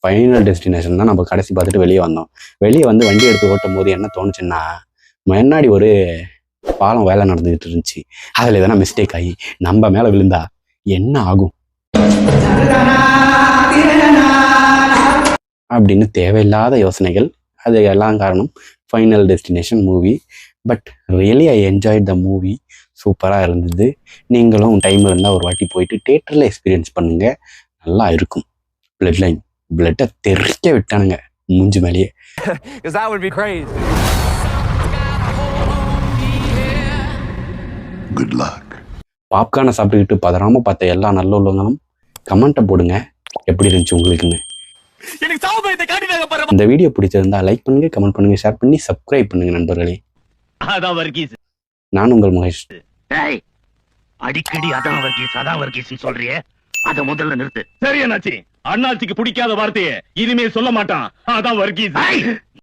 Final destination தான் நம்ம கடைசி பார்த்துட்டு வெளியே வந்தோம். வெளியே வந்து வண்டி எடுத்து ஓட்டும் போது என்ன தோணுச்சுன்னா, முன்னாடி ஒரு பாலம் வேலை நடந்துகிட்டு இருந்துச்சு. அதில் எதனா மிஸ்டேக் ஆகி நம்ம மேலே விழுந்தா என்ன ஆகும் அப்படின்னு தேவையில்லாத யோசனைகள். அது எல்லாம் காரணம் final destination movie. But really I enjoyed the movie. சூப்பராக இருந்தது. நீங்களும் டைம் இருந்தால் ஒரு வாட்டி போயிட்டு தியேட்டரில் எக்ஸ்பீரியன்ஸ் பண்ணுங்கள். நல்லா இருக்கும். பிளட் லைன் பிளட்டை தெறிக்க விட்டானுங்க மூஞ்சி மேலேயே. Good luck. பாப்கார்னை சாப்பிட்டுக்கிட்டு பதறாமல் பார்த்த எல்லா நல்ல உள்ளவங்களும் கமெண்ட்டை போடுங்க எப்படி இருந்துச்சு உங்களுக்குன்னு. இந்த வீடியோ பிடிச்சிருந்தா லைக் பண்ணுங்க, கமெண்ட் பண்ணுங்க, ஷேர் பண்ணி சப்ஸ்கிரைப் பண்ணுங்க நண்பர்களே. நான் உங்கள் மகேஷ். அடிக்கடி அதான் வர்கீஸ் சொல்றியே, அத முதல்ல நிறுத்து. சரி அண்ணாச்சி, அண்ணாச்சிக்கு பிடிக்காத வார்த்தையை இனிமே சொல்ல மாட்டான். அதான் வர்கீஸ்.